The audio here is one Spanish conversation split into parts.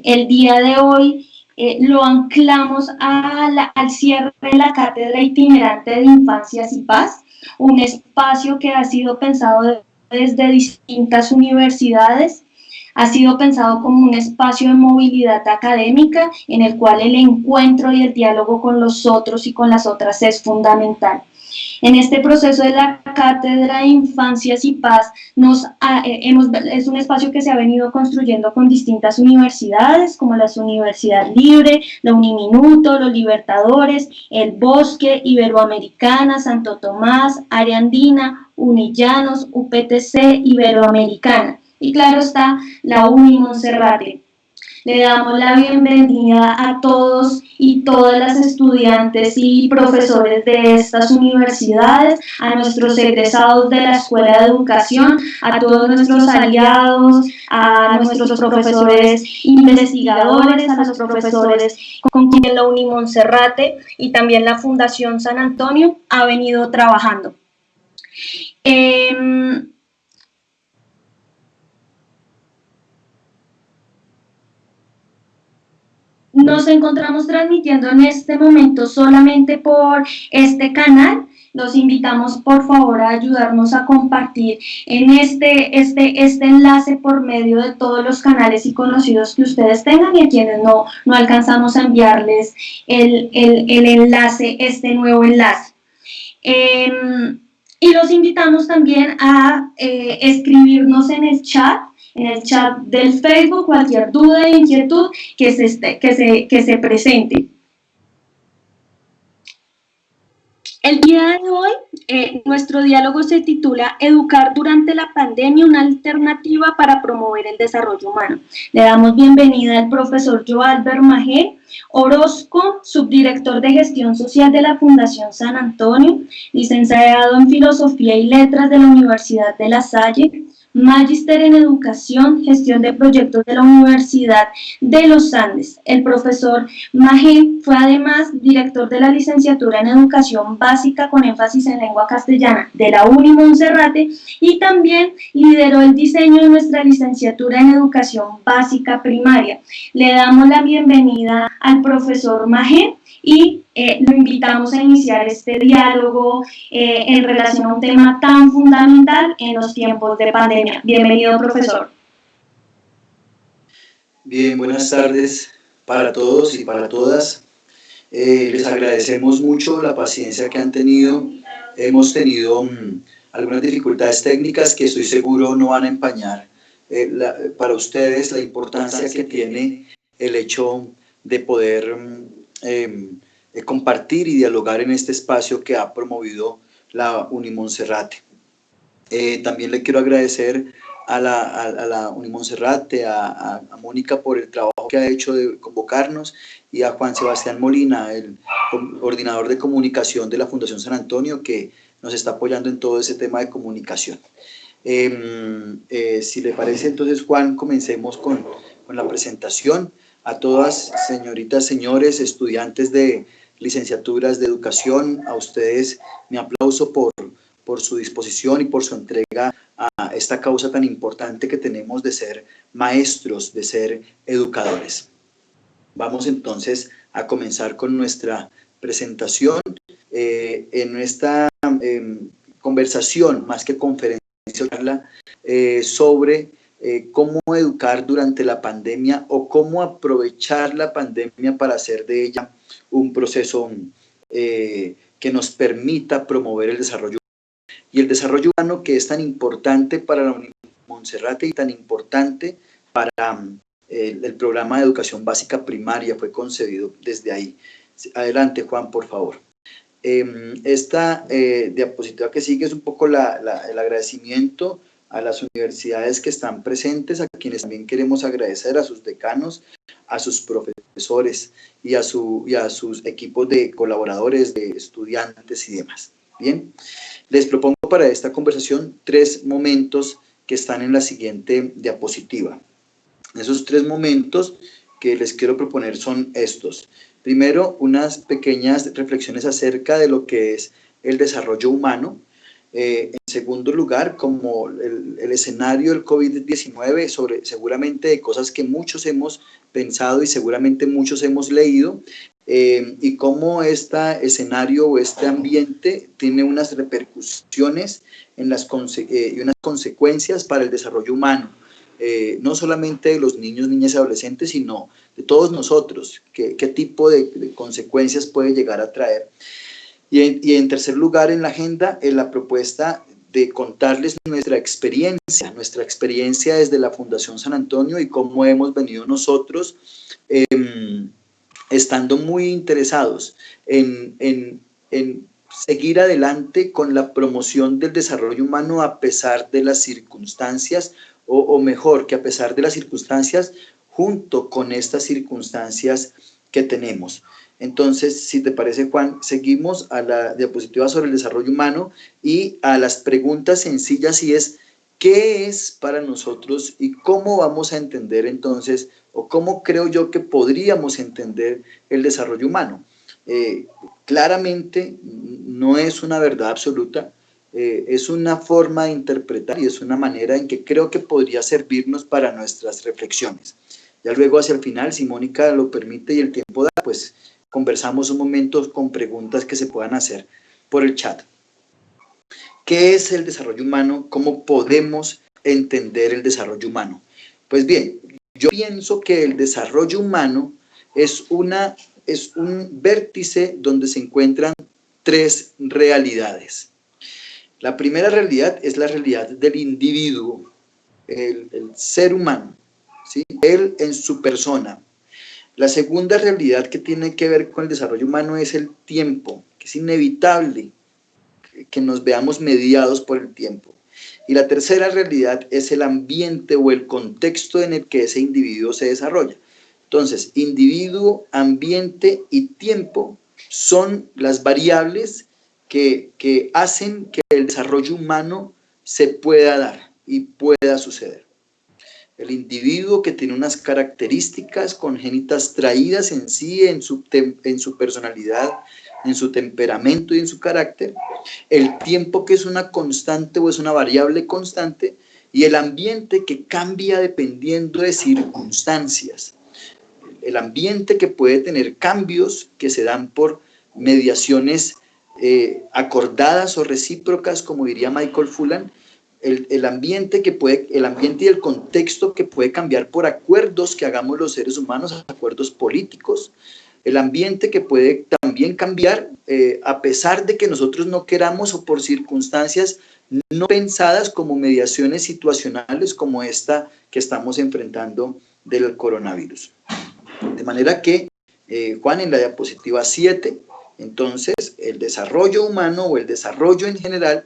el día de hoy lo anclamos al cierre de la Cátedra Itinerante de Infancias y Paz, un espacio que ha sido pensado desde distintas universidades. Ha sido pensado como un espacio de movilidad académica en el cual el encuentro y el diálogo con los otros y con las otras es fundamental. En este proceso de la Cátedra de Infancias y Paz es un espacio que se ha venido construyendo con distintas universidades, como la Universidad Libre, la Uniminuto, los Libertadores, el Bosque, Iberoamericana, Santo Tomás, Área Andina, Unillanos, UPTC, Iberoamericana. Y claro está, la Uni Monserrate. Le damos la bienvenida a todos y todas las estudiantes y profesores de estas universidades, a nuestros egresados de la Escuela de Educación, a todos nuestros aliados, a nuestros profesores investigadores, a los profesores con quien la Uni Monserrate y también la Fundación San Antonio ha venido trabajando. Nos encontramos transmitiendo en este momento solamente por este canal. Los invitamos por favor a ayudarnos a compartir en este enlace por medio de todos los canales y conocidos que ustedes tengan, y a quienes no alcanzamos a enviarles el enlace, este nuevo enlace. Y los invitamos también a escribirnos en el chat del Facebook, cualquier duda e inquietud que se presente. El día de hoy, nuestro diálogo se titula Educar durante la pandemia, una alternativa para promover el desarrollo humano. Le damos bienvenida al profesor Joalber Magé Orozco, subdirector de Gestión Social de la Fundación San Antonio, licenciado en Filosofía y Letras de la Universidad de La Salle, Magíster en Educación, Gestión de Proyectos de la Universidad de los Andes. El profesor Magé fue además director de la licenciatura en Educación Básica con énfasis en lengua castellana de la Uni Monserrate y también lideró el diseño de nuestra licenciatura en Educación Básica Primaria. Le damos la bienvenida al profesor Magé y lo invitamos a iniciar este diálogo en relación a un tema tan fundamental en los tiempos de pandemia. Bienvenido, profesor. Bien, buenas tardes para todos y para todas. Les agradecemos mucho la paciencia que han tenido. Hemos tenido algunas dificultades técnicas que estoy seguro no van a empañar para ustedes la importancia que tiene el hecho de poder compartir y dialogar en este espacio que ha promovido la Uni Monserrate. También le quiero agradecer a la Uni Monserrate, a Mónica por el trabajo que ha hecho de convocarnos, y a Juan Sebastián Molina, el coordinador de comunicación de la Fundación San Antonio, que nos está apoyando en todo ese tema de comunicación. Si le parece, entonces, Juan, comencemos con la presentación. A todas, señoritas, señores, estudiantes de licenciaturas de educación, a ustedes mi aplauso por su disposición y por su entrega a esta causa tan importante que tenemos de ser maestros, de ser educadores. Vamos entonces a comenzar con nuestra presentación. En esta conversación, más que conferencia, charla, sobre cómo educar durante la pandemia o cómo aprovechar la pandemia para hacer de ella un proceso que nos permita promover el desarrollo humano. Y el desarrollo humano, que es tan importante para la Universidad de Monserrate y tan importante para el programa de educación básica primaria, fue concebido desde ahí. Adelante, Juan, por favor. Esta diapositiva que sigue es un poco el agradecimiento a las universidades que están presentes, a quienes también queremos agradecer, a sus decanos, a sus profesores y a sus equipos de colaboradores, de estudiantes y demás. Bien, les propongo para esta conversación 3 momentos que están en la siguiente diapositiva. Esos 3 momentos que les quiero proponer son estos. Primero, unas pequeñas reflexiones acerca de lo que es el desarrollo humano. En segundo lugar, como el escenario del COVID-19, seguramente de cosas que muchos hemos pensado y seguramente muchos hemos leído, y cómo este escenario o este ambiente tiene unas repercusiones y unas consecuencias para el desarrollo humano, no solamente de los niños, niñas y adolescentes, sino de todos nosotros, qué tipo de consecuencias puede llegar a traer. Y en tercer lugar en la agenda, la propuesta de contarles nuestra experiencia desde la Fundación San Antonio y cómo hemos venido nosotros estando muy interesados en seguir adelante con la promoción del desarrollo humano a pesar de las circunstancias, o mejor, que a pesar de las circunstancias, junto con estas circunstancias que tenemos. Entonces, si te parece, Juan, seguimos a la diapositiva sobre el desarrollo humano y a las preguntas sencillas, y es, ¿qué es para nosotros y cómo vamos a entender entonces, o cómo creo yo que podríamos entender el desarrollo humano? Claramente no es una verdad absoluta, es una forma de interpretar y es una manera en que creo que podría servirnos para nuestras reflexiones. Ya luego hacia el final, si Mónica lo permite y el tiempo da, pues conversamos un momento con preguntas que se puedan hacer por el chat. ¿Qué es el desarrollo humano? ¿Cómo podemos entender el desarrollo humano? Pues bien, yo pienso que el desarrollo humano es un vértice donde se encuentran tres realidades. La primera realidad es la realidad del individuo, el ser humano, ¿sí? Él en su persona. La segunda realidad que tiene que ver con el desarrollo humano es el tiempo, que es inevitable que nos veamos mediados por el tiempo. Y la tercera realidad es el ambiente o el contexto en el que ese individuo se desarrolla. Entonces, individuo, ambiente y tiempo son las variables que hacen que el desarrollo humano se pueda dar y pueda suceder. El individuo que tiene unas características congénitas traídas en sí, en su personalidad, en su temperamento y en su carácter, el tiempo que es una constante o es una variable constante, y el ambiente que cambia dependiendo de circunstancias. El ambiente que puede tener cambios que se dan por mediaciones acordadas o recíprocas, como diría Michael Fullan, el ambiente y el contexto que puede cambiar por acuerdos que hagamos los seres humanos, acuerdos políticos, el ambiente que puede también cambiar a pesar de que nosotros no queramos o por circunstancias no pensadas como mediaciones situacionales como esta que estamos enfrentando del coronavirus. De manera que, Juan, en la diapositiva 7, entonces el desarrollo humano o el desarrollo en general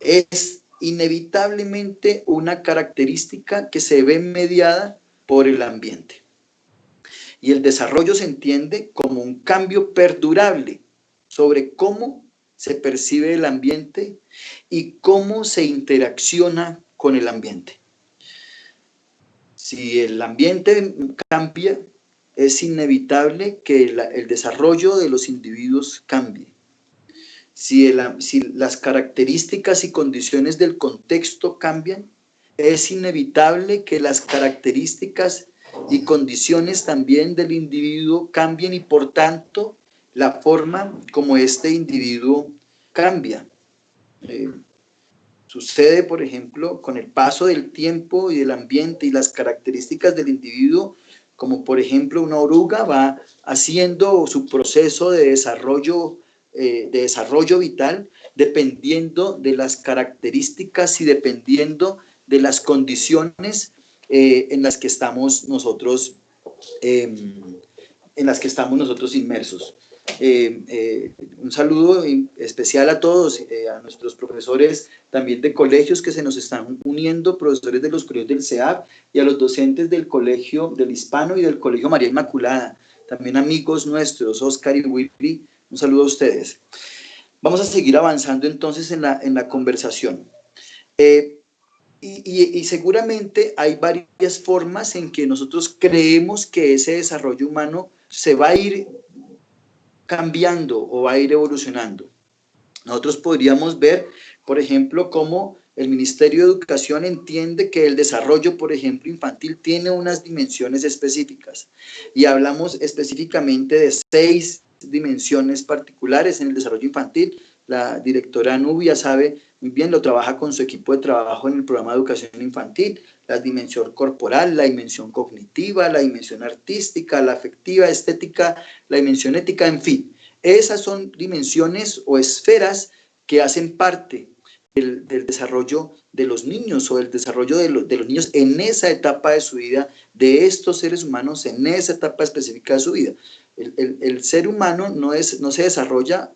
es inevitablemente una característica que se ve mediada por el ambiente. Y el desarrollo se entiende como un cambio perdurable sobre cómo se percibe el ambiente y cómo se interacciona con el ambiente. Si el ambiente cambia, es inevitable que el desarrollo de los individuos cambie. Si las características y condiciones del contexto cambian, es inevitable que las características y condiciones también del individuo cambien y por tanto la forma como este individuo cambia. Sucede, por ejemplo, con el paso del tiempo y del ambiente y las características del individuo, como por ejemplo una oruga va haciendo su proceso de desarrollo vital dependiendo de las características y dependiendo de las condiciones en las que estamos nosotros inmersos. Un saludo especial a todos, a nuestros profesores también de colegios que se nos están uniendo, profesores de los colegios del CEAP y a los docentes del Colegio del Hispano y del Colegio María Inmaculada, también amigos nuestros, Oscar y Willy, un saludo a ustedes. Vamos a seguir avanzando entonces en la conversación. Y seguramente hay varias formas en que nosotros creemos que ese desarrollo humano se va a ir cambiando o va a ir evolucionando. Nosotros podríamos ver por ejemplo, cómo el Ministerio de Educación entiende que el desarrollo, por ejemplo, infantil tiene unas dimensiones específicas. Y hablamos específicamente de 6 dimensiones particulares en el desarrollo infantil. La directora Nubia sabe muy bien, lo trabaja con su equipo de trabajo en el programa de educación infantil: la dimensión corporal, la dimensión cognitiva, la dimensión artística, la afectiva, estética, la dimensión ética, en fin. Esas son dimensiones o esferas que hacen parte del desarrollo de los niños, o del desarrollo de los niños en esa etapa de su vida, de estos seres humanos en esa etapa específica de su vida. El ser humano no se desarrolla,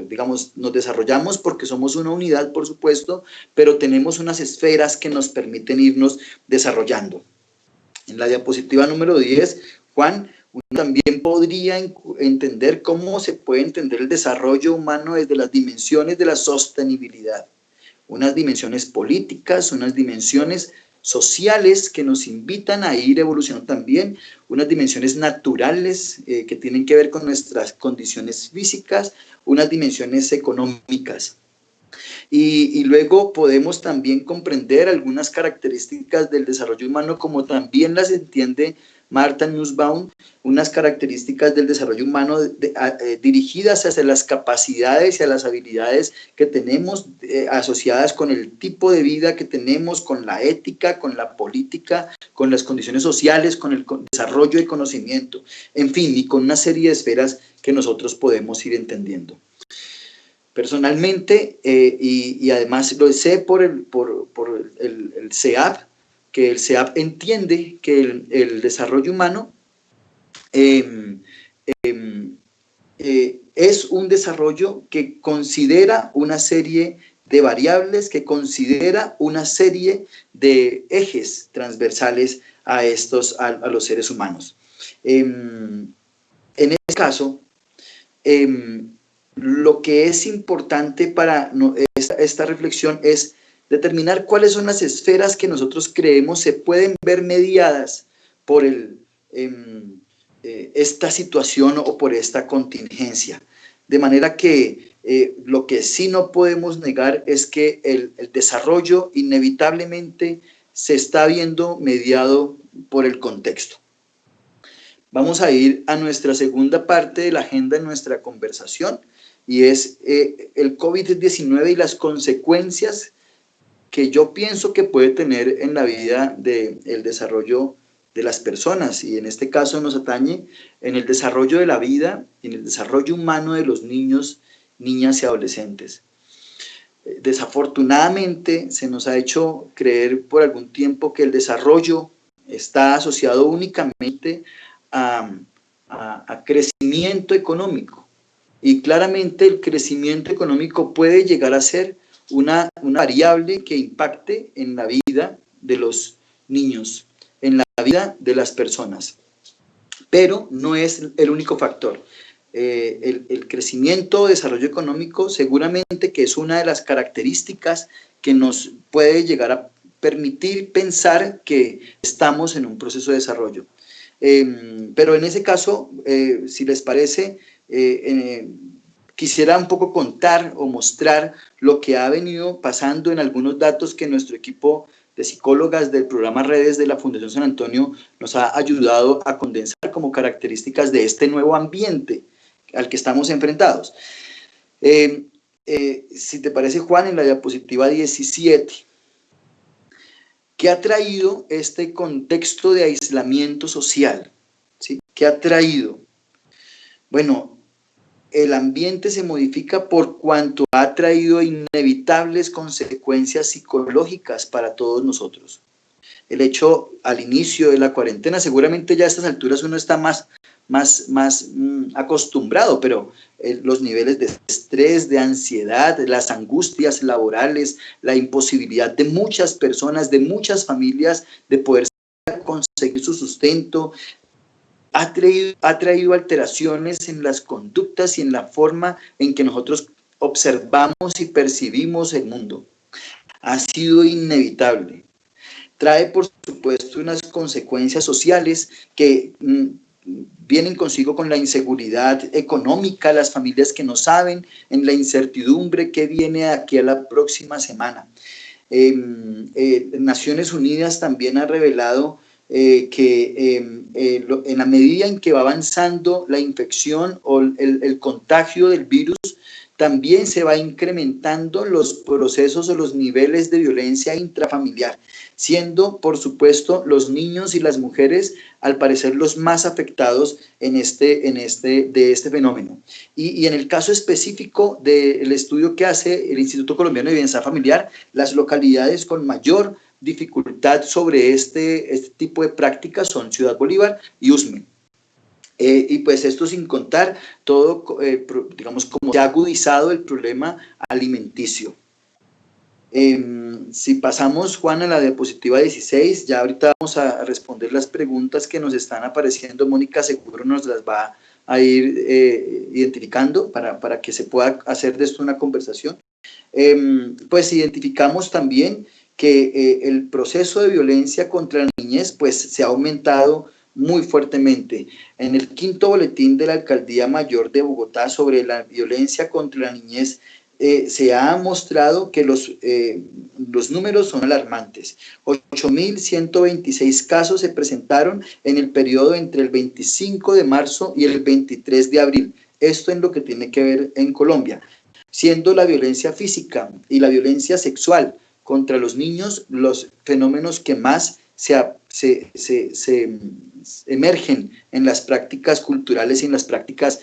digamos, nos desarrollamos porque somos una unidad, por supuesto, pero tenemos unas esferas que nos permiten irnos desarrollando. En la diapositiva número 10, Juan, uno también podría entender cómo se puede entender el desarrollo humano desde las dimensiones de la sostenibilidad. Unas dimensiones políticas, unas dimensiones sociales que nos invitan a ir evolucionando también, unas dimensiones naturales que tienen que ver con nuestras condiciones físicas, unas dimensiones económicas. Y luego podemos también comprender algunas características del desarrollo humano, como también las entiende Martha Nussbaum, unas características del desarrollo humano dirigidas hacia las capacidades y a las habilidades que tenemos, asociadas con el tipo de vida que tenemos, con la ética, con la política, con las condiciones sociales, con el desarrollo de conocimiento, en fin, y con una serie de esferas que nosotros podemos ir entendiendo. Personalmente, y además lo sé por el CEAP, que el CEAP entiende que el desarrollo humano es un desarrollo que considera una serie de variables, que considera una serie de ejes transversales a los seres humanos. En este caso, lo que es importante para esta reflexión es determinar cuáles son las esferas que nosotros creemos se pueden ver mediadas por esta situación o por esta contingencia. De manera que lo que sí no podemos negar es que el desarrollo inevitablemente se está viendo mediado por el contexto. Vamos a ir a nuestra segunda parte de la agenda en nuestra conversación, y es el COVID-19 y las consecuencias que yo pienso que puede tener en la vida del desarrollo de las personas, y en este caso nos atañe en el desarrollo de la vida, en el desarrollo humano de los niños, niñas y adolescentes. Desafortunadamente se nos ha hecho creer por algún tiempo que el desarrollo está asociado únicamente a crecimiento económico, y claramente el crecimiento económico puede llegar a ser una variable que impacte en la vida de los niños, en la vida de las personas, pero no es el único factor. El crecimiento o desarrollo económico seguramente que es una de las características que nos puede llegar a permitir pensar que estamos en un proceso de desarrollo. Pero en ese caso, si les parece, quisiera un poco contar o mostrar lo que ha venido pasando en algunos datos que nuestro equipo de psicólogas del programa Redes de la Fundación San Antonio nos ha ayudado a condensar como características de este nuevo ambiente al que estamos enfrentados. Si te parece, Juan, en la diapositiva 17, ¿qué ha traído este contexto de aislamiento social? ¿Sí? ¿Qué ha traído? Bueno, el ambiente se modifica por cuanto ha traído inevitables consecuencias psicológicas para todos nosotros. El hecho al inicio de la cuarentena, seguramente ya a estas alturas uno está más acostumbrado, pero los niveles de estrés, de ansiedad, las angustias laborales, la imposibilidad de muchas personas, de muchas familias de poder conseguir su sustento, ha traído alteraciones en las conductas y en la forma en que nosotros observamos y percibimos el mundo. Ha sido inevitable. Trae, por supuesto, unas consecuencias sociales que vienen consigo con la inseguridad económica, las familias que no saben, en la incertidumbre que viene aquí a la próxima semana. Naciones Unidas también ha revelado que en la medida en que va avanzando la infección o el contagio del virus, también se va incrementando los procesos o los niveles de violencia intrafamiliar, siendo, por supuesto, los niños y las mujeres, al parecer, los más afectados de este fenómeno. Y en el caso específico del estudio que hace el Instituto Colombiano de Bienestar Familiar, las localidades con mayor dificultad sobre este tipo de prácticas son Ciudad Bolívar y Usme. Y pues esto sin contar todo, digamos, como se ha agudizado el problema alimenticio. Si pasamos, Juan, a la diapositiva 16, ya ahorita vamos a responder las preguntas que nos están apareciendo. Mónica seguro nos las va a ir identificando para que se pueda hacer de esto una conversación. Pues identificamos también que el proceso de violencia contra la niñez pues se ha aumentado muy fuertemente. En el 5º boletín de la Alcaldía Mayor de Bogotá sobre la violencia contra la niñez se ha mostrado que los números son alarmantes. 8.126 casos se presentaron en el periodo entre el 25 de marzo y el 23 de abril. Esto en lo que tiene que ver en Colombia, siendo la violencia física y la violencia sexual contra los niños los fenómenos que más se emergen en las prácticas culturales y en las prácticas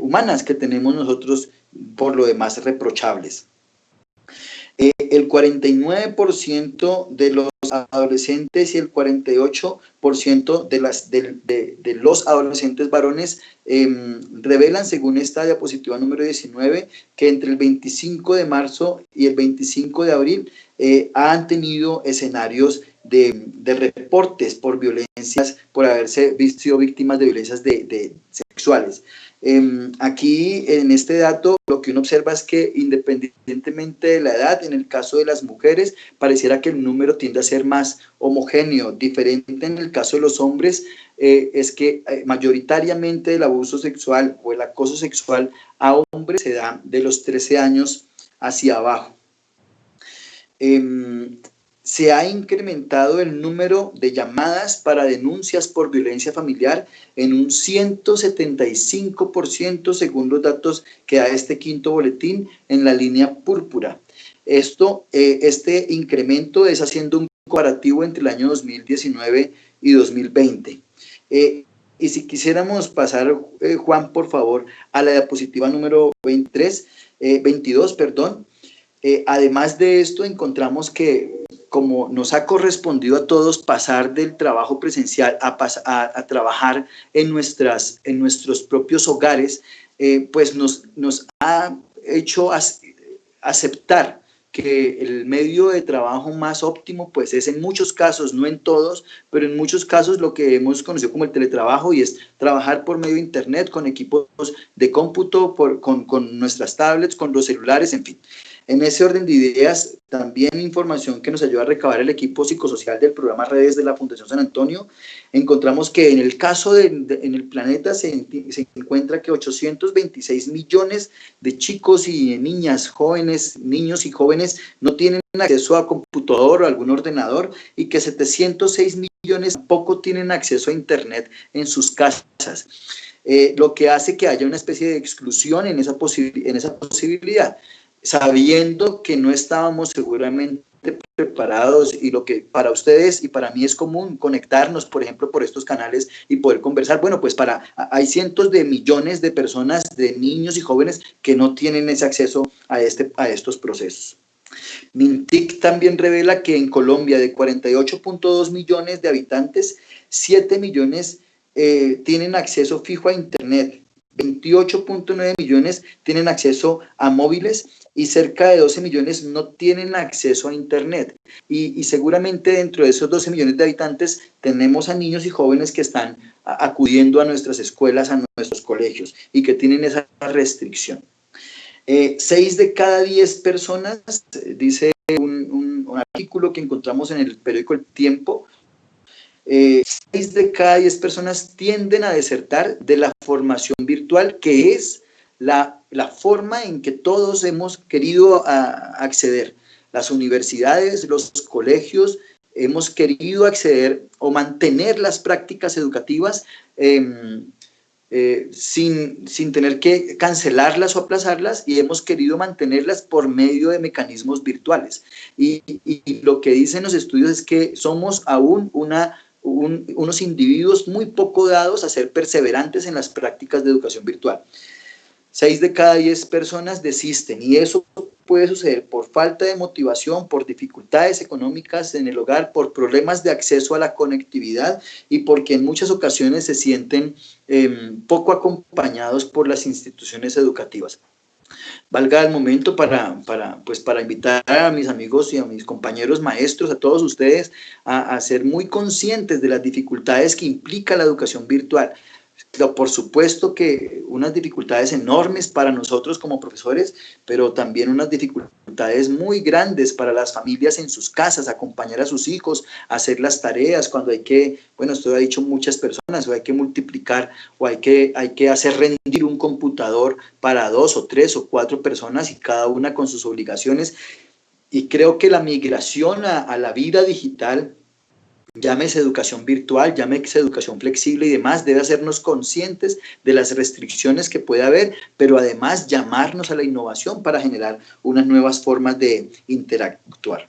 humanas que tenemos nosotros, por lo demás, reprochables. El 49% de los adolescentes y el 48% de los adolescentes varones revelan, según esta diapositiva número 19, que entre el 25 de marzo y el 25 de abril han tenido escenarios de reportes por violencias, por haberse sido víctimas de violencias sexuales. Aquí en este dato lo que uno observa es que independientemente de la edad, en el caso de las mujeres pareciera que el número tiende a ser más homogéneo. Diferente en el caso de los hombres es que mayoritariamente el abuso sexual o el acoso sexual a hombres se da de los 13 años hacia abajo. Se ha incrementado el número de llamadas para denuncias por violencia familiar en un 175% según los datos que da este 5º boletín en la línea púrpura. Este incremento es haciendo un comparativo entre el año 2019 y 2020. Y si quisiéramos pasar, Juan, por favor, a la diapositiva número 22, además de esto encontramos que como nos ha correspondido a todos pasar del trabajo presencial a trabajar en nuestros propios hogares, pues nos ha hecho aceptar que el medio de trabajo más óptimo pues es en muchos casos, no en todos, pero en muchos casos lo que hemos conocido como el teletrabajo, y es trabajar por medio de internet, con equipos de cómputo, con nuestras tablets, con los celulares, en fin. En ese orden de ideas, también información que nos ayuda a recabar el equipo psicosocial del programa Redes de la Fundación San Antonio, encontramos que en el caso en el planeta se encuentra que 826 millones de chicos y niñas, jóvenes, niños y jóvenes no tienen acceso a computador o algún ordenador, y que 706 millones tampoco tienen acceso a internet en sus casas. Lo que hace que haya una especie de exclusión en esa posibilidad, sabiendo que no estábamos seguramente preparados, y lo que para ustedes y para mí es común conectarnos, por ejemplo, por estos canales y poder conversar. Bueno, pues hay cientos de millones de personas, de niños y jóvenes que no tienen ese acceso a estos procesos. Mintic también revela que en Colombia, de 48.2 millones de habitantes, 7 millones tienen acceso fijo a internet, 28.9 millones tienen acceso a móviles y cerca de 12 millones no tienen acceso a internet. Y seguramente dentro de esos 12 millones de habitantes tenemos a niños y jóvenes que están acudiendo a nuestras escuelas, a nuestros colegios, y que tienen esa restricción. 6 de cada 10 personas, dice un artículo que encontramos en el periódico El Tiempo, 6 de cada 10 personas tienden a desertar de la formación virtual, que es la forma en que todos hemos querido acceder. Las universidades, los colegios, hemos querido acceder o mantener las prácticas educativas sin tener que cancelarlas o aplazarlas, y hemos querido mantenerlas por medio de mecanismos virtuales. Y lo que dicen los estudios es que somos aún unos individuos muy poco dados a ser perseverantes en las prácticas de educación virtual. 6 de cada 10 personas desisten, y eso puede suceder por falta de motivación, por dificultades económicas en el hogar, por problemas de acceso a la conectividad y porque en muchas ocasiones se sienten poco acompañados por las instituciones educativas. Valga el momento para invitar a mis amigos y a mis compañeros maestros, a todos ustedes, a ser muy conscientes de las dificultades que implica la educación virtual. Por supuesto que unas dificultades enormes para nosotros como profesores, pero también unas dificultades muy grandes para las familias en sus casas, acompañar a sus hijos, hacer las tareas cuando hay que, bueno, esto lo ha dicho muchas personas, o hay que multiplicar, o hay que hacer rendir un computador para 2 o 3 o 4 personas y cada una con sus obligaciones. Y creo que la migración a la vida digital, llámese educación virtual, llámese educación flexible y demás, debe hacernos conscientes de las restricciones que puede haber, pero además llamarnos a la innovación para generar unas nuevas formas de interactuar.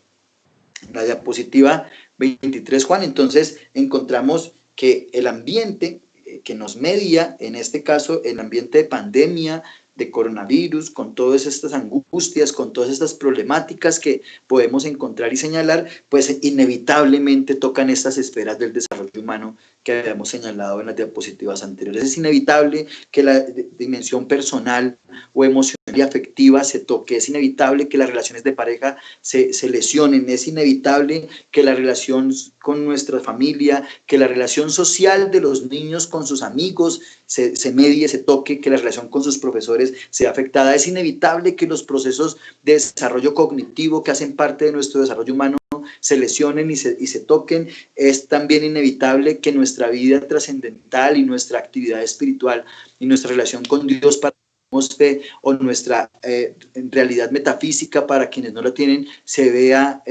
La diapositiva 23, Juan, entonces encontramos que el ambiente que nos media, en este caso el ambiente de pandemia, de coronavirus, con todas estas angustias, con todas estas problemáticas que podemos encontrar y señalar, pues inevitablemente tocan estas esferas del desarrollo humano que habíamos señalado en las diapositivas anteriores. Es inevitable que la dimensión personal o emocional y afectiva se toque, es inevitable que las relaciones de pareja se lesionen, es inevitable que la relación con nuestra familia, que la relación social de los niños con sus amigos se medie, se toque, que la relación con sus profesores sea afectada. Es inevitable que los procesos de desarrollo cognitivo que hacen parte de nuestro desarrollo humano se lesionen y se toquen. Es también inevitable que nuestra vida trascendental y nuestra actividad espiritual y nuestra relación con Dios para fe, o nuestra realidad metafísica para quienes no la tienen, se vea,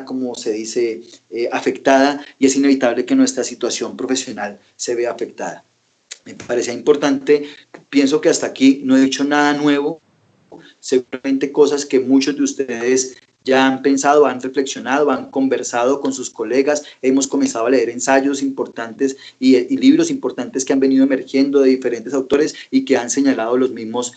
como se dice, afectada, y es inevitable que nuestra situación profesional se vea afectada. Me parecía importante, pienso que hasta aquí no he dicho nada nuevo, seguramente cosas que muchos de ustedes ya han pensado, han reflexionado, han conversado con sus colegas, hemos comenzado a leer ensayos importantes y libros importantes que han venido emergiendo de diferentes autores y que han señalado las mismas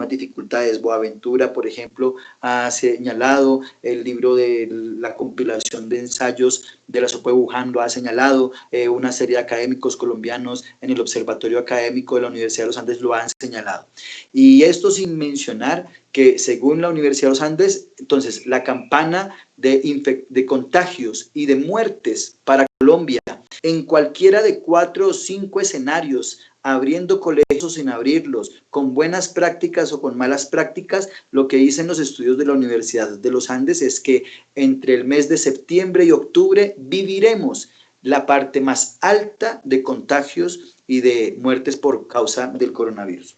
dificultades. Boaventura, por ejemplo, ha señalado, el libro de la compilación de ensayos de la Sopa de Wuhan lo ha señalado, una serie de académicos colombianos en el Observatorio Académico de la Universidad de los Andes lo han señalado. Y esto sin mencionar que según la Universidad de los Andes, entonces la campana de contagios y de muertes para Colombia en cualquiera de 4 o 5 escenarios, abriendo colegios o sin abrirlos, con buenas prácticas o con malas prácticas, lo que dicen los estudios de la Universidad de los Andes es que entre el mes de septiembre y octubre viviremos la parte más alta de contagios y de muertes por causa del coronavirus.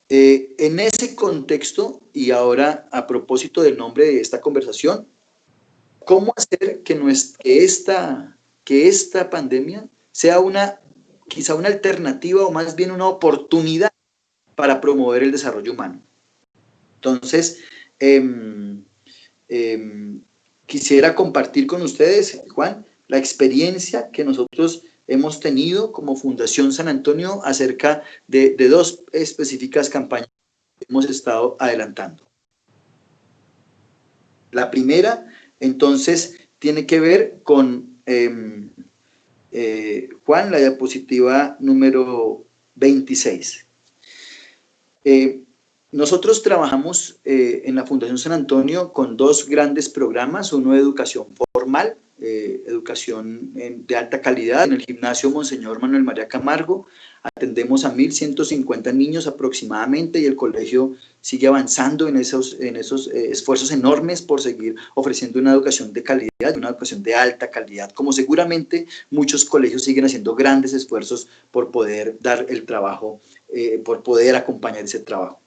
En ese contexto, y ahora a propósito del nombre de esta conversación, ¿cómo hacer que esta pandemia sea quizá una alternativa o más bien una oportunidad para promover el desarrollo humano? Entonces, quisiera compartir con ustedes, Juan, la experiencia que nosotros hemos tenido como Fundación San Antonio acerca de 2 específicas campañas que hemos estado adelantando. La primera, entonces, tiene que ver con, Juan, la diapositiva número 26. Nosotros trabajamos en la Fundación San Antonio con 2 grandes programas, uno de educación formal educación de alta calidad. En el gimnasio Monseñor Manuel María Camargo atendemos a 1.150 niños aproximadamente, y el colegio sigue avanzando en esos esfuerzos enormes por seguir ofreciendo una educación de calidad, una educación de alta calidad, como seguramente muchos colegios siguen haciendo grandes esfuerzos por poder dar el trabajo, por poder acompañar ese trabajo.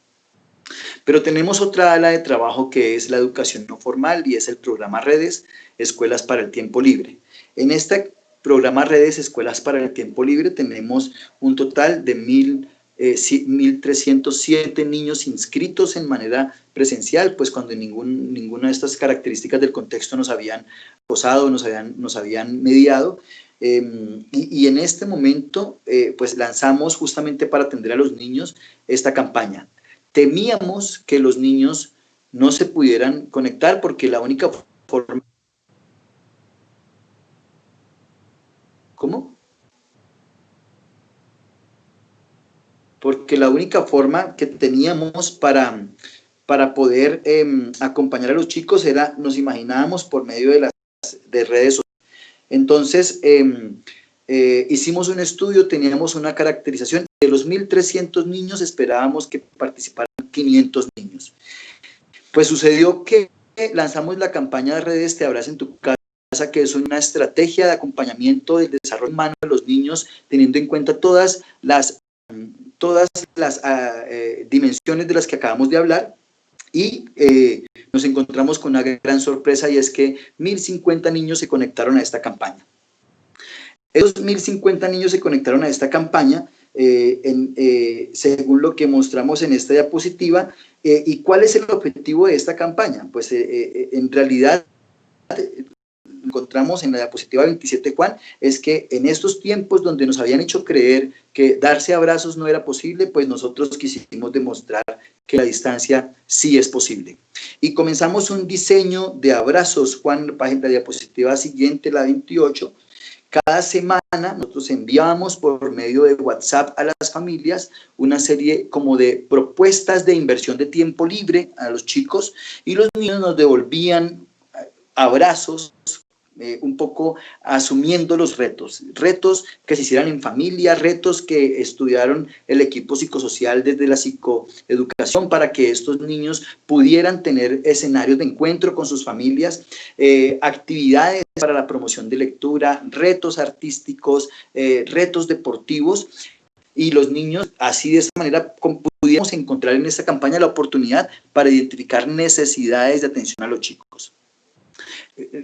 Pero tenemos otra ala de trabajo que es la educación no formal, y es el programa Redes, Escuelas para el Tiempo Libre. En este programa Redes, Escuelas para el Tiempo Libre, tenemos un total de 1.307 niños inscritos en manera presencial, pues cuando ninguna de estas características del contexto nos habían posado, nos habían mediado. Y en este momento, pues lanzamos justamente para atender a los niños esta campaña. Temíamos que los niños no se pudieran conectar porque la única forma... ¿Cómo? Porque la única forma que teníamos para poder acompañar a los chicos era, nos imaginábamos, por medio de redes sociales. Entonces, hicimos un estudio, teníamos una caracterización. De los 1.300 niños esperábamos que participaran 500 niños. Pues sucedió que lanzamos la campaña de Redes Te Abraza en tu casa, que es una estrategia de acompañamiento del desarrollo humano de los niños, teniendo en cuenta todas las dimensiones de las que acabamos de hablar. Y nos encontramos con una gran sorpresa, y es que 1.050 niños se conectaron a esta campaña. Esos 1.050 niños se conectaron a esta campaña, según lo que mostramos en esta diapositiva. ¿Y cuál es el objetivo de esta campaña? Pues en realidad encontramos en la diapositiva 27, Juan, es que en estos tiempos donde nos habían hecho creer que darse abrazos no era posible, pues nosotros quisimos demostrar que la distancia sí es posible. Y comenzamos un diseño de abrazos, Juan, la diapositiva siguiente, la 28. Cada semana nosotros enviábamos por medio de WhatsApp a las familias una serie como de propuestas de inversión de tiempo libre a los chicos, y los niños nos devolvían abrazos, un poco asumiendo los retos que se hicieran en familia, retos que estudiaron el equipo psicosocial desde la psicoeducación para que estos niños pudieran tener escenarios de encuentro con sus familias, actividades para la promoción de lectura, retos artísticos, retos deportivos. Y los niños, así de esta manera, pudiéramos encontrar en esta campaña la oportunidad para identificar necesidades de atención a los chicos.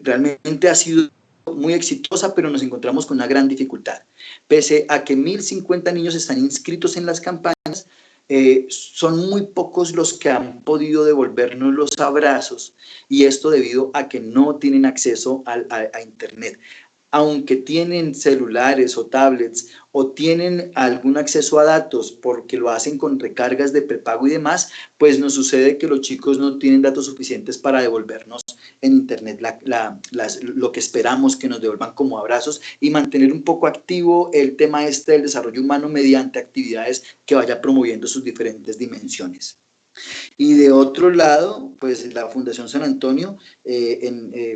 Realmente ha sido muy exitosa, pero nos encontramos con una gran dificultad. Pese a que 1.050 niños están inscritos en las campañas, son muy pocos los que han podido devolvernos los abrazos, y esto debido a que no tienen acceso a Internet. Aunque tienen celulares o tablets, o tienen algún acceso a datos porque lo hacen con recargas de prepago y demás, pues nos sucede que los chicos no tienen datos suficientes para devolvernos en Internet lo que esperamos que nos devuelvan como abrazos, y mantener un poco activo el tema del desarrollo humano mediante actividades que vaya promoviendo sus diferentes dimensiones. Y de otro lado, pues la Fundación San Antonio,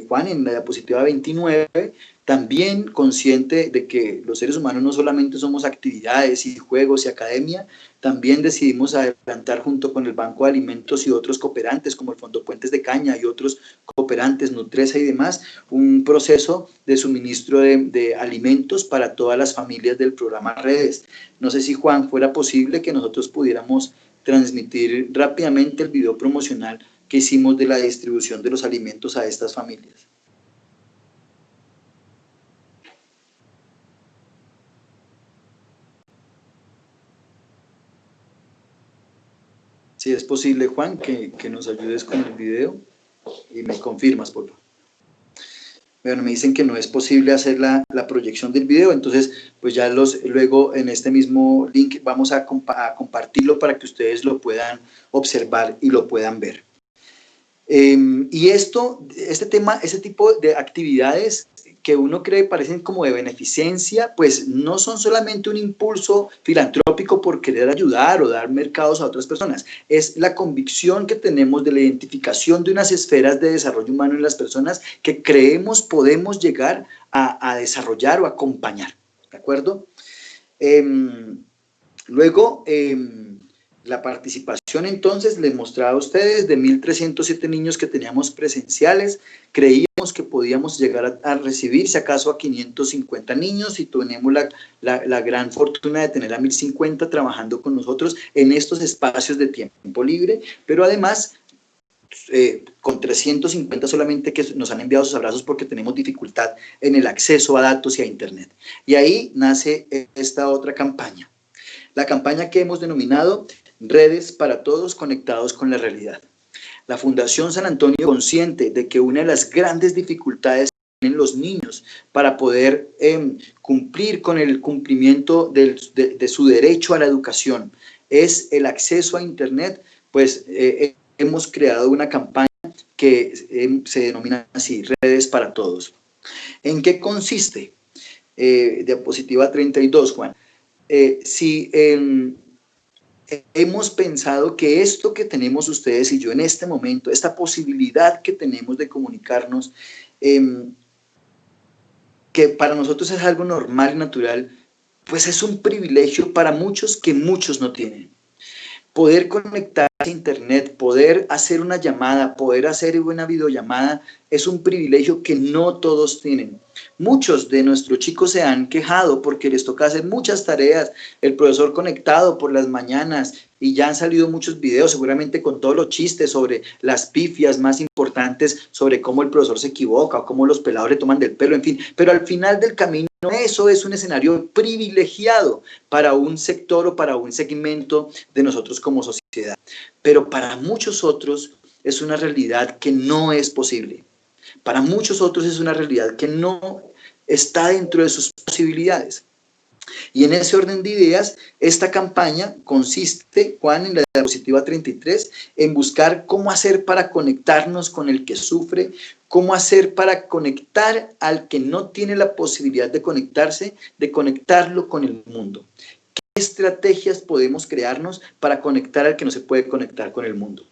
Juan, en la diapositiva 29, también consciente de que los seres humanos no solamente somos actividades y juegos y academia, también decidimos adelantar junto con el Banco de Alimentos y otros cooperantes como el Fondo Puentes de Caña y otros cooperantes, Nutresa y demás, un proceso de suministro de alimentos para todas las familias del programa Redes. No sé si, Juan, fuera posible que nosotros pudiéramos transmitir rápidamente el video promocional que hicimos de la distribución de los alimentos a estas familias. Si es posible, Juan, que nos ayudes con el video y me confirmas, por favor. Bueno, me dicen que no es posible hacer la proyección del video, entonces pues ya luego en este mismo link vamos a compartirlo para que ustedes lo puedan observar y lo puedan ver. Y este tipo de actividades que uno cree parecen como de beneficencia, pues no son solamente un impulso filantrópico por querer ayudar o dar mercados a otras personas, es la convicción que tenemos de la identificación de unas esferas de desarrollo humano en las personas que creemos podemos llegar a desarrollar o acompañar, ¿de acuerdo? Luego, la participación entonces les mostraba a ustedes de 1.307 niños que teníamos presenciales, creíamos que podíamos llegar a recibir si acaso a 550 niños y tenemos la gran fortuna de tener a 1.050 trabajando con nosotros en estos espacios de tiempo libre, pero además con 350 solamente que nos han enviado sus abrazos porque tenemos dificultad en el acceso a datos y a internet. Y ahí nace esta otra campaña, la campaña que hemos denominado Redes para Todos Conectados con la Realidad. La Fundación San Antonio, consciente de que una de las grandes dificultades que tienen los niños para poder cumplir con el cumplimiento de su derecho a la educación es el acceso a internet, pues hemos creado una campaña que se denomina así, Redes para Todos. ¿En qué consiste? Diapositiva 32, Juan. Hemos pensado que esto que tenemos ustedes y yo en este momento, esta posibilidad que tenemos de comunicarnos, que para nosotros es algo normal y natural, pues es un privilegio para muchos que muchos no tienen. Poder conectarse a internet, poder hacer una llamada, poder hacer una videollamada, es un privilegio que no todos tienen. Muchos de nuestros chicos se han quejado porque les toca hacer muchas tareas, el profesor conectado por las mañanas, y ya han salido muchos videos, seguramente con todos los chistes sobre las pifias más importantes, sobre cómo el profesor se equivoca, o cómo los pelados le toman del pelo, en fin. Pero al final del camino, eso es un escenario privilegiado para un sector o para un segmento de nosotros como sociedad. Pero para muchos otros es una realidad que no es posible. Para muchos otros es una realidad que no está dentro de sus posibilidades. Y en ese orden de ideas, esta campaña consiste, Juan, en la diapositiva 33, en buscar cómo hacer para conectarnos con el que sufre, cómo hacer para conectar al que no tiene la posibilidad de conectarse, de conectarlo con el mundo. ¿Qué estrategias podemos crearnos para conectar al que no se puede conectar con el mundo?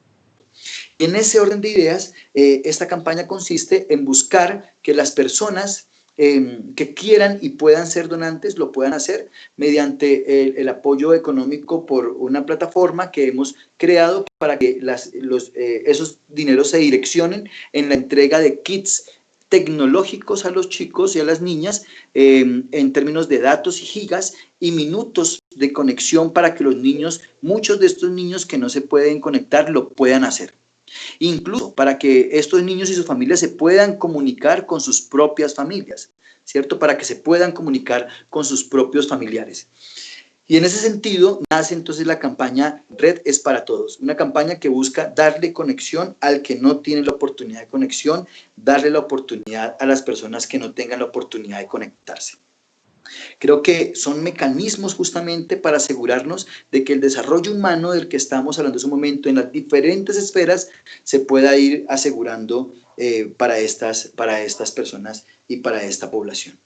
Y en ese orden de ideas, esta campaña consiste en buscar que las personas que quieran y puedan ser donantes lo puedan hacer mediante el apoyo económico por una plataforma que hemos creado para que esos dineros se direccionen en la entrega de kits tecnológicos a los chicos y a las niñas en términos de datos y gigas y minutos de conexión para que los niños, muchos de estos niños que no se pueden conectar, lo puedan hacer. Incluso para que estos niños y sus familias se puedan comunicar con sus propias familias, ¿cierto? Para que se puedan comunicar con sus propios familiares. Y en ese sentido nace entonces la campaña Red es para Todos, una campaña que busca darle conexión al que no tiene la oportunidad de conexión, darle la oportunidad a las personas que no tengan la oportunidad de conectarse. Creo que son mecanismos justamente para asegurarnos de que el desarrollo humano del que estamos hablando en su momento en las diferentes esferas se pueda ir asegurando para estas personas y para esta población.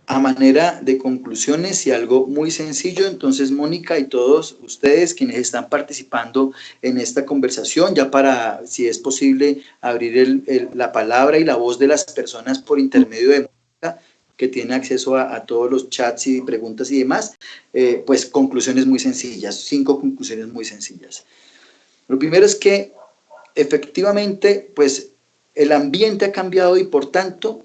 A manera de conclusiones y algo muy sencillo, entonces Mónica y todos ustedes quienes están participando en esta conversación, ya para, si es posible, abrir la palabra y la voz de las personas por intermedio de Mónica, que tiene acceso a todos los chats y preguntas y demás, pues conclusiones muy sencillas, 5 conclusiones muy sencillas. Lo primero es que efectivamente, pues el ambiente ha cambiado y por tanto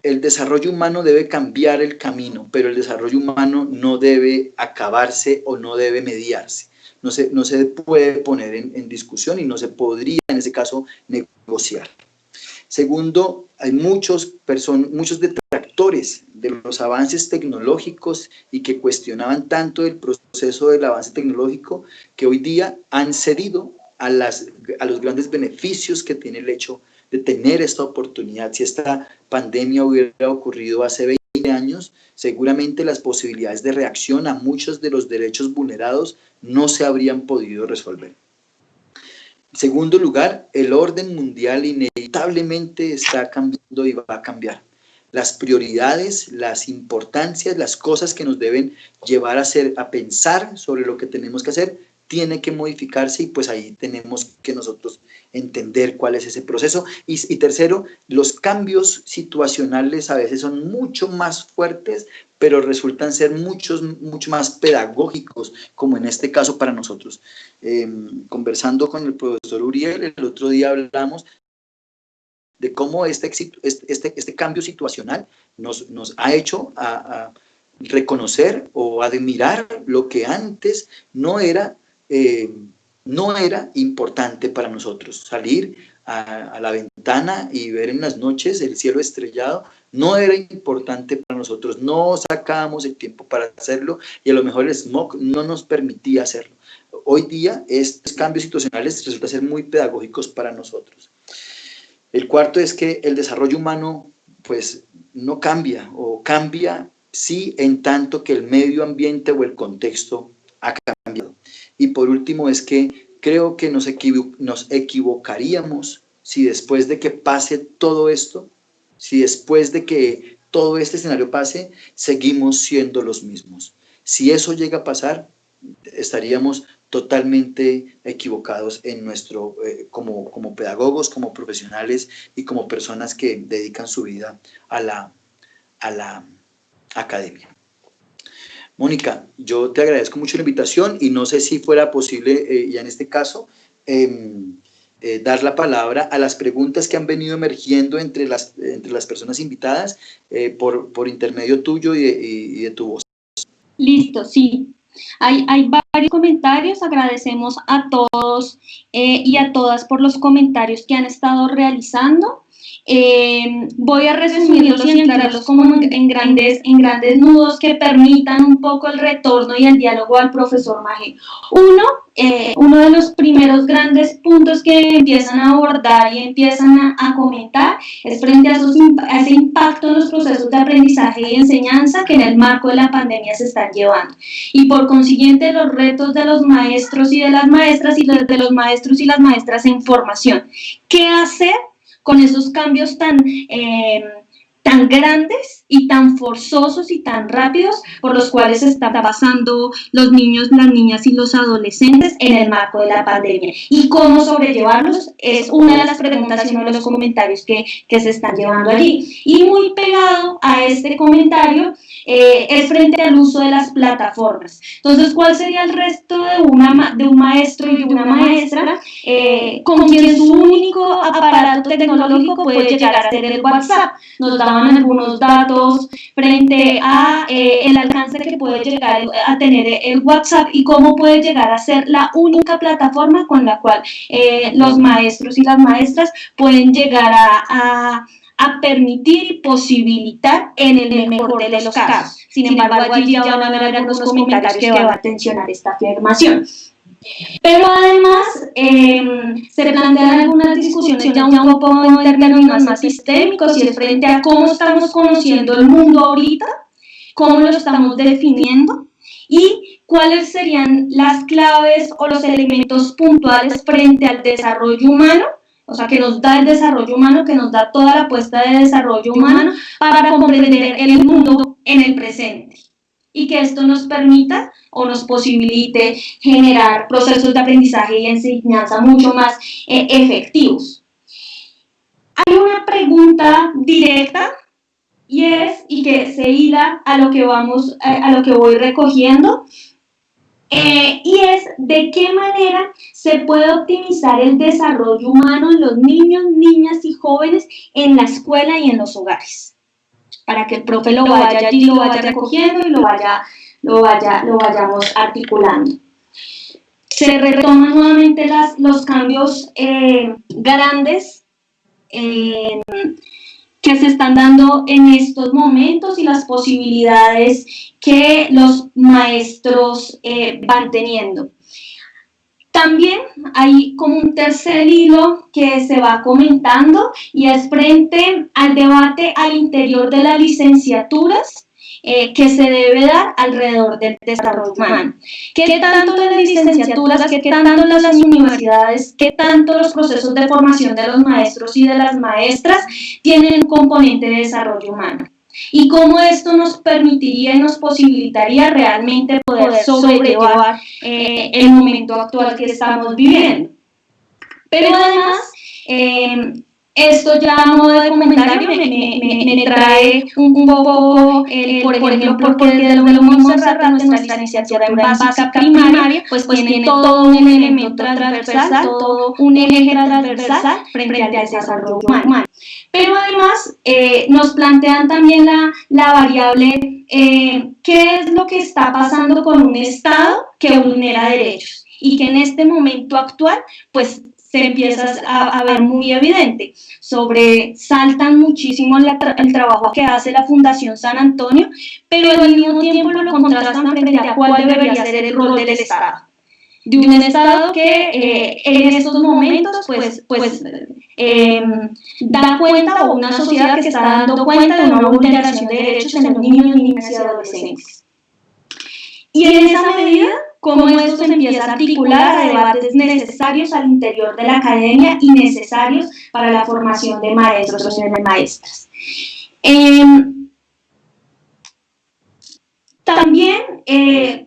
el desarrollo humano debe cambiar el camino, pero el desarrollo humano no debe acabarse o no debe mediarse. No se puede poner en discusión y no se podría en ese caso negociar. Segundo, hay muchos detractores de los avances tecnológicos y que cuestionaban tanto el proceso del avance tecnológico que hoy día han cedido a los grandes beneficios que tiene el hecho de tener esta oportunidad. Si esta pandemia hubiera ocurrido hace 20 años, seguramente las posibilidades de reacción a muchos de los derechos vulnerados no se habrían podido resolver. segundo lugar, el orden mundial inevitablemente está cambiando y va a cambiar. Las prioridades, las importancias, las cosas que nos deben llevar a pensar sobre lo que tenemos que hacer, tiene que modificarse y pues ahí tenemos que nosotros entender cuál es ese proceso. Y tercero, los cambios situacionales a veces son mucho más fuertes, pero resultan ser mucho más pedagógicos, como en este caso para nosotros. Conversando con el profesor Uriel, el otro día hablamos de cómo este cambio situacional nos ha hecho a reconocer o admirar lo que antes no era importante para nosotros. Salir a la ventana y ver en las noches el cielo estrellado no era importante para nosotros, no sacábamos el tiempo para hacerlo y a lo mejor el smog no nos permitía hacerlo. Hoy día estos cambios situacionales resultan ser muy pedagógicos para nosotros. El cuarto es que el desarrollo humano pues no cambia, o cambia sí en tanto que el medio ambiente o el contexto ha cambiado. Y por último es que creo que nos equivocaríamos si después de que pase todo esto, si después de que todo este escenario pase, seguimos siendo los mismos. Si eso llega a pasar, estaríamos totalmente equivocados en nuestro, como pedagogos, como profesionales y como personas que dedican su vida a la academia. Mónica, yo te agradezco mucho la invitación y no sé si fuera posible ya en este caso dar la palabra a las preguntas que han venido emergiendo entre las personas invitadas por intermedio tuyo y de tu voz. Listo, sí. Hay varios comentarios, agradecemos a todos y a todas por los comentarios que han estado realizando. Voy a resumirlos y entrarlos como en grandes nudos que permitan un poco el retorno y el diálogo al profesor Maje. Uno de los primeros grandes puntos que empiezan a abordar y empiezan a comentar es frente a ese impacto en los procesos de aprendizaje y enseñanza que en el marco de la pandemia se están llevando. Y por consiguiente los retos de los maestros y de las maestras y de los maestros y las maestras en formación. ¿Qué hacer con esos cambios tan grandes y tan forzosos y tan rápidos por los cuales están pasando los niños, las niñas y los adolescentes en el marco de la pandemia? ¿Y cómo sobrellevarlos? Es una de las preguntas y uno de los comentarios que se están llevando allí. Y muy pegado a este comentario es frente al uso de las plataformas. Entonces, ¿cuál sería el resto de un maestro y de una maestra con quien su único aparato tecnológico puede llegar a ser el WhatsApp? Nos daban algunos datos frente a el alcance que puede llegar a tener el WhatsApp y cómo puede llegar a ser la única plataforma con la cual los maestros y las maestras pueden llegar a permitir y posibilitar en el mejor de los casos. Sin embargo, allí ya van a haber algunos comentarios que van a tensionar esta afirmación. Pero además se plantean algunas discusiones ya un poco en términos más sistémicos y es frente a cómo estamos conociendo el mundo ahorita, cómo lo estamos definiendo y cuáles serían las claves o los elementos puntuales frente al desarrollo humano. O sea, que nos da el desarrollo humano, que nos da toda la apuesta de desarrollo humano para comprender el mundo en el presente. Y que esto nos permita o nos posibilite generar procesos de aprendizaje y enseñanza mucho más efectivos. Hay una pregunta directa y que se hila a lo que voy recogiendo. Y es de qué manera se puede optimizar el desarrollo humano en los niños, niñas y jóvenes en la escuela y en los hogares, para que el profe lo vaya allí, lo vaya recogiendo y lo vayamos articulando. Se retoman nuevamente los cambios grandes que se están dando en estos momentos y las posibilidades que los maestros van teniendo. También hay como un tercer hilo que se va comentando y es frente al debate al interior de las licenciaturas que se debe dar alrededor del desarrollo humano. ¿Qué tanto las licenciaturas, qué tanto las universidades, qué tanto los procesos de formación de los maestros y de las maestras tienen un componente de desarrollo humano? Y cómo esto nos permitiría y nos posibilitaría realmente poder sobrellevar el momento actual que estamos viviendo. Pero además, esto ya a modo de comentario me trae un poco, por ejemplo, porque desde lo mismo Montserrat, nuestra iniciativa en básica primaria, pues tiene todo un elemento transversal, todo un eje transversal frente al desarrollo humano. Pero además nos plantean también la variable, ¿qué es lo que está pasando con un Estado que vulnera derechos? Y que en este momento actual, pues se empieza a ver muy evidente. Sobresaltan muchísimo el trabajo que hace la Fundación San Antonio, pero al mismo tiempo lo contrastan frente a cuál debería ser el rol del Estado. De un Estado que en estos momentos da cuenta, o una sociedad que está dando cuenta de una vulneración de derechos en los niños, niñas y adolescentes. Y en esa medida, cómo esto se empieza a articular a debates necesarios al interior de la academia y necesarios para la formación de maestros y de maestras. También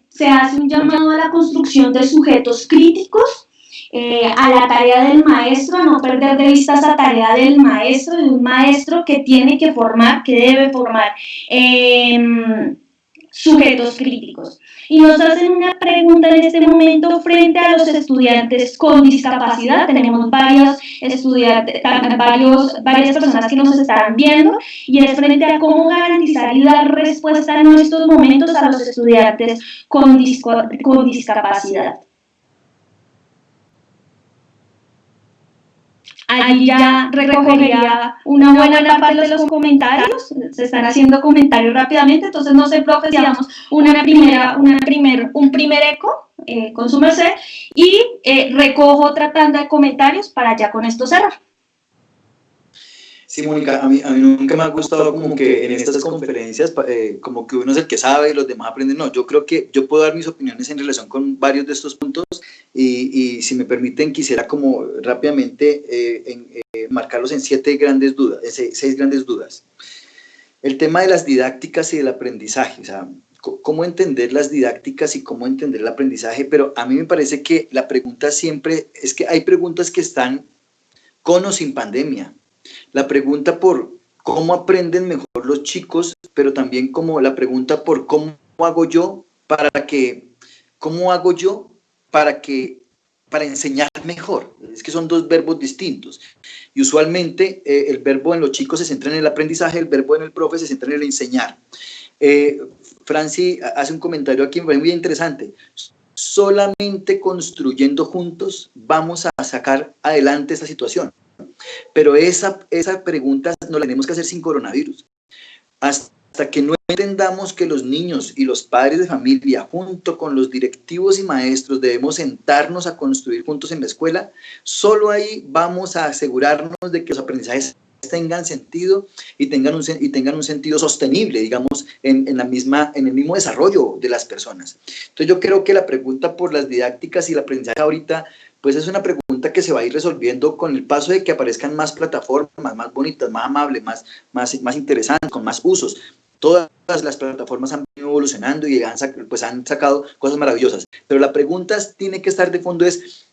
se hace un llamado a la construcción de sujetos críticos, a la tarea del maestro, a no perder de vista esa tarea del maestro, de un maestro que tiene que formar, que debe formar sujetos críticos. Y nos hacen una pregunta en este momento frente a los estudiantes con discapacidad. Tenemos varios estudiantes, varias personas que nos están viendo, y es frente a cómo garantizar y dar respuesta en estos momentos a los estudiantes con discapacidad. Allí ya recogería una buena parte de los comentarios, se están haciendo comentarios rápidamente, entonces no sé, profe, si damos un primer eco con su merced, y recojo otra tanda de comentarios para ya con esto cerrar. Sí, Mónica, a mí nunca me ha gustado como que en estas conferencias como que uno es el que sabe y los demás aprenden. No, yo creo que yo puedo dar mis opiniones en relación con varios de estos puntos, y si me permiten quisiera como rápidamente marcarlos en 6 grandes dudas. El tema de las didácticas y del aprendizaje, o sea, cómo entender las didácticas y cómo entender el aprendizaje, pero a mí me parece que la pregunta siempre es que hay preguntas que están con o sin pandemia. La pregunta por cómo aprenden mejor los chicos, pero también como la pregunta por cómo hago yo para enseñar mejor. Es que son dos verbos distintos. Y usualmente el verbo en los chicos se centra en el aprendizaje, el verbo en el profe se centra en el enseñar. Franci hace un comentario aquí muy interesante. Solamente construyendo juntos vamos a sacar adelante esta situación. Pero esa pregunta no la tenemos que hacer sin coronavirus. Hasta que no entendamos que los niños y los padres de familia, junto con los directivos y maestros, debemos sentarnos a construir juntos en la escuela, solo ahí vamos a asegurarnos de que los aprendizajes tengan sentido y tengan un sentido sostenible, digamos, en el mismo desarrollo de las personas. Entonces yo creo que la pregunta por las didácticas y el aprendizaje ahorita, pues es una pregunta que se va a ir resolviendo con el paso de que aparezcan más plataformas, más bonitas, más amables, más interesantes, con más usos. Todas las plataformas han venido evolucionando y han sacado cosas maravillosas. Pero la pregunta tiene que estar de fondo es,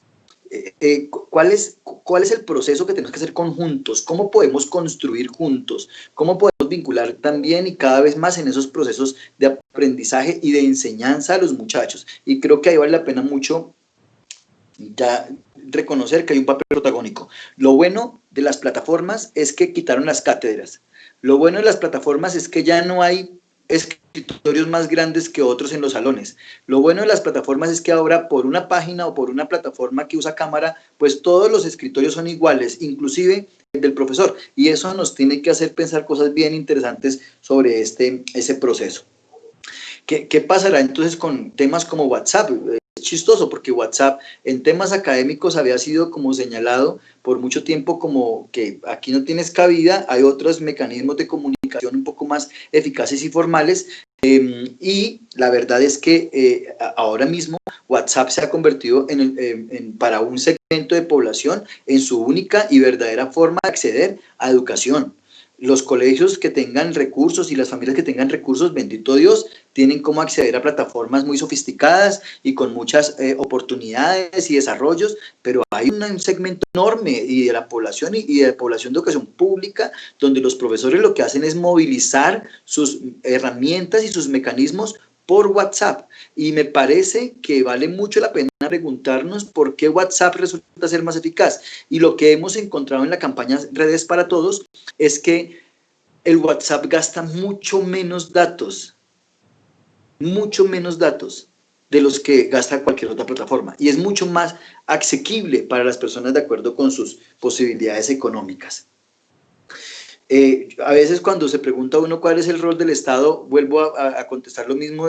¿cuál es el proceso que tenemos que hacer conjuntos? ¿Cómo podemos construir juntos? ¿Cómo podemos vincular también y cada vez más en esos procesos de aprendizaje y de enseñanza a los muchachos? Y creo que ahí vale la pena mucho ya reconocer que hay un papel protagónico. Lo bueno de las plataformas es que quitaron las cátedras. Lo bueno de las plataformas es que ya no hay escritorios más grandes que otros en los salones. Lo bueno de las plataformas es que ahora por una página o por una plataforma que usa cámara, pues todos los escritorios son iguales, inclusive el del profesor. Y eso nos tiene que hacer pensar cosas bien interesantes sobre ese proceso. ¿Qué pasará entonces con temas como WhatsApp? Es chistoso porque WhatsApp en temas académicos había sido como señalado por mucho tiempo como que aquí no tienes cabida, hay otros mecanismos de comunicación un poco más eficaces y formales, Y la verdad es que ahora mismo WhatsApp se ha convertido para un segmento de población en su única y verdadera forma de acceder a educación. Los colegios que tengan recursos y las familias que tengan recursos, bendito Dios, tienen cómo acceder a plataformas muy sofisticadas y con muchas oportunidades y desarrollos, pero hay un segmento enorme y de la población y de la población de educación pública donde los profesores lo que hacen es movilizar sus herramientas y sus mecanismos por WhatsApp, y me parece que vale mucho la pena preguntarnos por qué WhatsApp resulta ser más eficaz. Y lo que hemos encontrado en la campaña Redes para Todos es que el WhatsApp gasta mucho menos datos de los que gasta cualquier otra plataforma, y es mucho más asequible para las personas de acuerdo con sus posibilidades económicas. A veces cuando se pregunta a uno cuál es el rol del Estado, vuelvo a contestar lo mismo,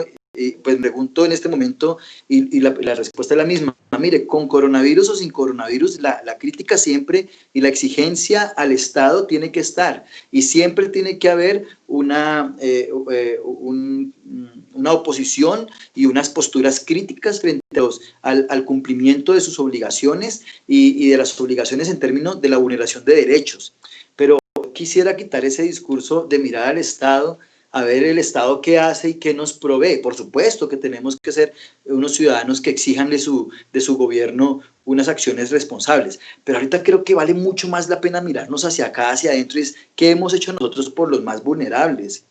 pues me pregunto en este momento y la respuesta es la misma. Mire, con coronavirus o sin coronavirus, la crítica siempre y la exigencia al Estado tiene que estar, y siempre tiene que haber una oposición y unas posturas críticas frente al cumplimiento de sus obligaciones y de las obligaciones en términos de la vulneración de derechos. Pero quisiera quitar ese discurso de mirar al Estado, a ver el Estado qué hace y qué nos provee. Por supuesto que tenemos que ser unos ciudadanos que exijan de su gobierno unas acciones responsables, pero ahorita creo que vale mucho más la pena mirarnos hacia acá, hacia adentro, y es qué hemos hecho nosotros por los más vulnerables.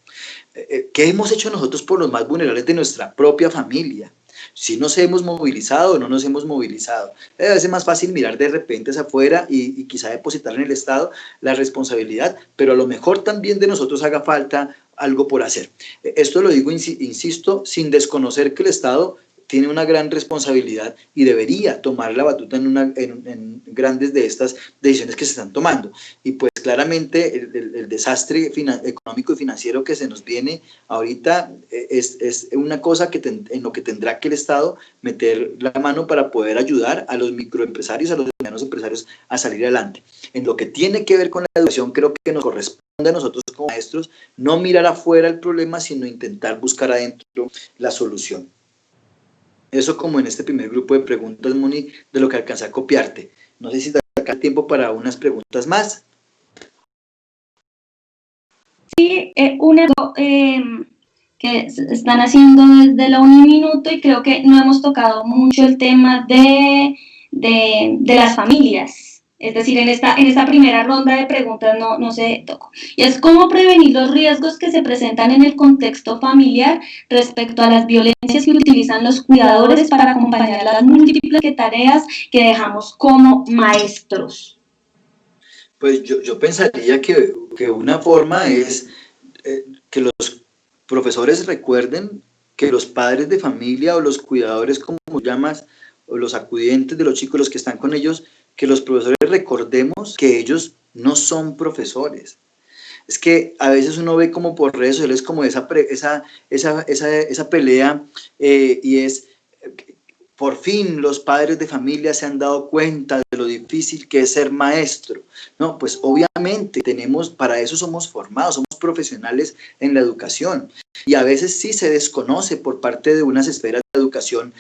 ¿Qué hemos hecho nosotros por los más vulnerables de nuestra propia familia? Si nos hemos movilizado o no nos hemos movilizado. A veces es más fácil mirar de repente hacia afuera y quizá depositar en el Estado la responsabilidad, pero a lo mejor también de nosotros haga falta algo por hacer. Esto lo digo, insisto, sin desconocer que el Estado tiene una gran responsabilidad y debería tomar la batuta en grandes de estas decisiones que se están tomando. Y pues claramente el desastre económico y financiero que se nos viene ahorita es una cosa en lo que tendrá que el Estado meter la mano para poder ayudar a los microempresarios, a los medianos empresarios a salir adelante. En lo que tiene que ver con la educación, creo que nos corresponde a nosotros como maestros no mirar afuera el problema, sino intentar buscar adentro la solución. Eso como en este primer grupo de preguntas, Moni, de lo que alcancé a copiarte. No sé si te alcanza tiempo para unas preguntas más. Sí, una que están haciendo desde la Uniminuto, y creo que no hemos tocado mucho el tema de las familias. Es decir, en esta primera ronda de preguntas no se tocó. Y es cómo prevenir los riesgos que se presentan en el contexto familiar respecto a las violencias que utilizan los cuidadores para acompañar las múltiples tareas que dejamos como maestros. Pues yo pensaría que una forma es que los profesores recuerden que los padres de familia o los cuidadores, como llamas, o los acudientes de los chicos, los que están con ellos, que los profesores recordemos que ellos no son profesores. Es que a veces uno ve como por redes sociales como esa pelea y es... Por fin los padres de familia se han dado cuenta de lo difícil que es ser maestro. No, pues obviamente para eso somos formados, somos profesionales en la educación. Y a veces sí se desconoce por parte de unas esferas de educación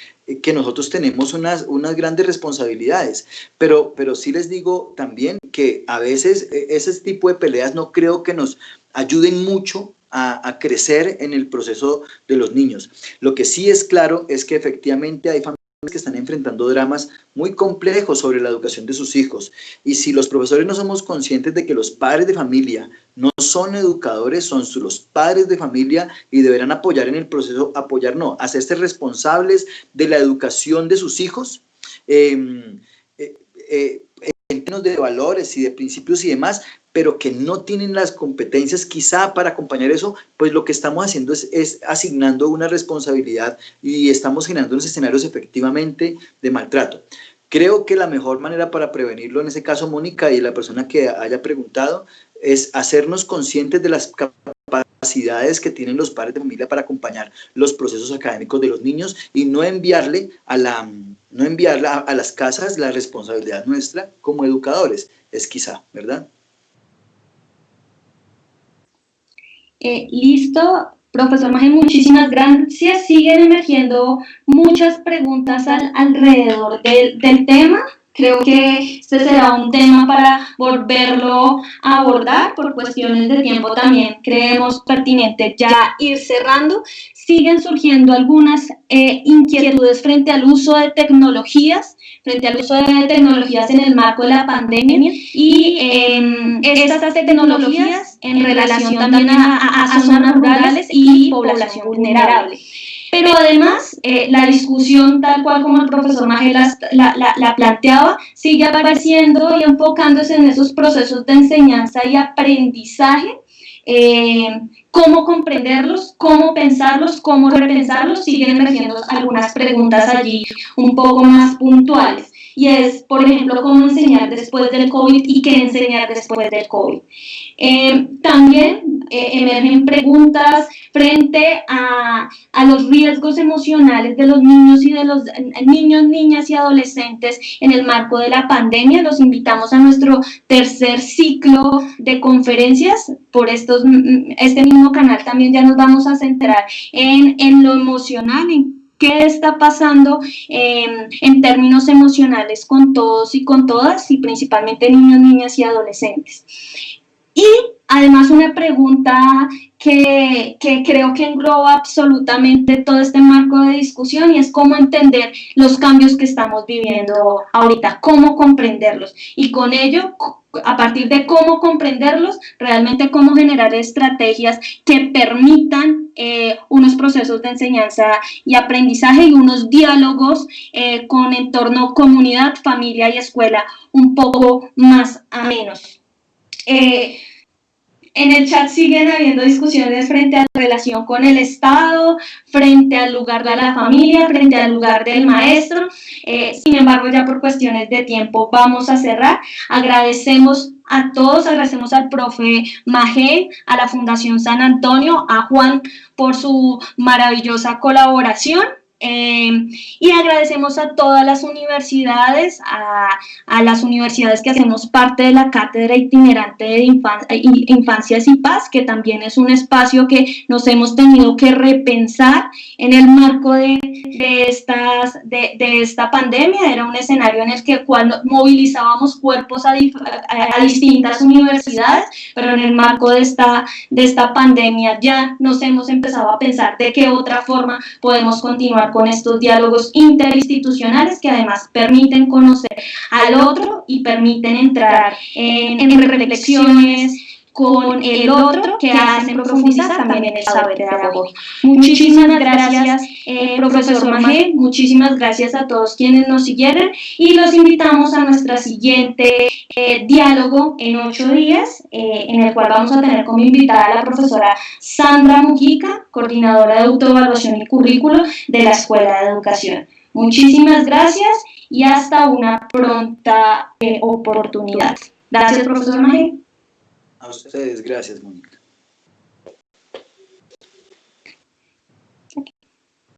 que nosotros tenemos unas grandes responsabilidades. Pero sí les digo también que a veces ese tipo de peleas no creo que nos ayuden mucho a crecer en el proceso de los niños. Lo que sí es claro es que efectivamente hay familias que están enfrentando dramas muy complejos sobre la educación de sus hijos, y si los profesores no somos conscientes de que los padres de familia no son educadores, son los padres de familia y deberán apoyar en el proceso, hacerse responsables de la educación de sus hijos, en términos de valores y de principios y demás, pero que no tienen las competencias quizá para acompañar eso, pues lo que estamos haciendo es asignando una responsabilidad y estamos generando unos escenarios efectivamente de maltrato. Creo que la mejor manera para prevenirlo, en ese caso Mónica y la persona que haya preguntado, es hacernos conscientes de las capacidades que tienen los padres de familia para acompañar los procesos académicos de los niños y no enviarle a las casas la responsabilidad nuestra como educadores, es quizá, ¿verdad? Listo, Profesor Maje, muchísimas gracias. Siguen emergiendo muchas preguntas alrededor del tema. Creo que este será un tema para volverlo a abordar. Por cuestiones de tiempo también creemos pertinente ya ir cerrando. Siguen surgiendo algunas inquietudes frente al uso de tecnologías, en el marco de la pandemia y estas tecnologías en relación también a zonas rurales y población vulnerable. Pero además, la discusión, tal cual como el profesor Maje la planteaba, sigue apareciendo y enfocándose en esos procesos de enseñanza y aprendizaje, cómo comprenderlos, cómo pensarlos, cómo repensarlos. Siguen emergiendo algunas preguntas allí un poco más puntuales. Y es, por ejemplo, cómo enseñar después del COVID y qué enseñar después del COVID. También emergen preguntas frente a los riesgos emocionales de los niños y de los niños, niñas y adolescentes en el marco de la pandemia. Los invitamos a nuestro tercer ciclo de conferencias. Por este mismo canal también ya nos vamos a centrar en lo emocional, en qué está pasando en términos emocionales con todos y con todas, y principalmente niños, niñas y adolescentes. Y además una pregunta que creo que engloba absolutamente todo este marco de discusión, y es cómo entender los cambios que estamos viviendo ahorita, cómo comprenderlos, y con ello, a partir de cómo comprenderlos, realmente cómo generar estrategias que permitan unos procesos de enseñanza y aprendizaje y unos diálogos con entorno, comunidad, familia y escuela un poco más amenos. En el chat siguen habiendo discusiones frente a la relación con el Estado, frente al lugar de la familia, frente al lugar del maestro. Sin embargo, ya por cuestiones de tiempo vamos a cerrar. Agradecemos a todos, agradecemos al profe Maje, a la Fundación San Antonio, a Juan por su maravillosa colaboración. Y agradecemos a todas las universidades, a las universidades que hacemos parte de la Cátedra Itinerante de Infancias y Paz, que también es un espacio que nos hemos tenido que repensar en el marco de esta pandemia. Era un escenario en el que cuando movilizábamos cuerpos a distintas universidades, pero en el marco de esta pandemia ya nos hemos empezado a pensar de qué otra forma podemos continuar con estos diálogos interinstitucionales que además permiten conocer al otro y permiten entrar en reflexiones con el otro que hacen profundizar también el saber pedagógico. Muchísimas gracias, profesor Maje, muchísimas gracias a todos quienes nos siguieron, y los invitamos a nuestra siguiente diálogo en 8 días, en el cual vamos a tener como invitada a la profesora Sandra Mujica, coordinadora de autoevaluación y currículo de la Escuela de Educación. Muchísimas gracias y hasta una pronta oportunidad. Gracias, profesor Maje. A ustedes, gracias, Mónica.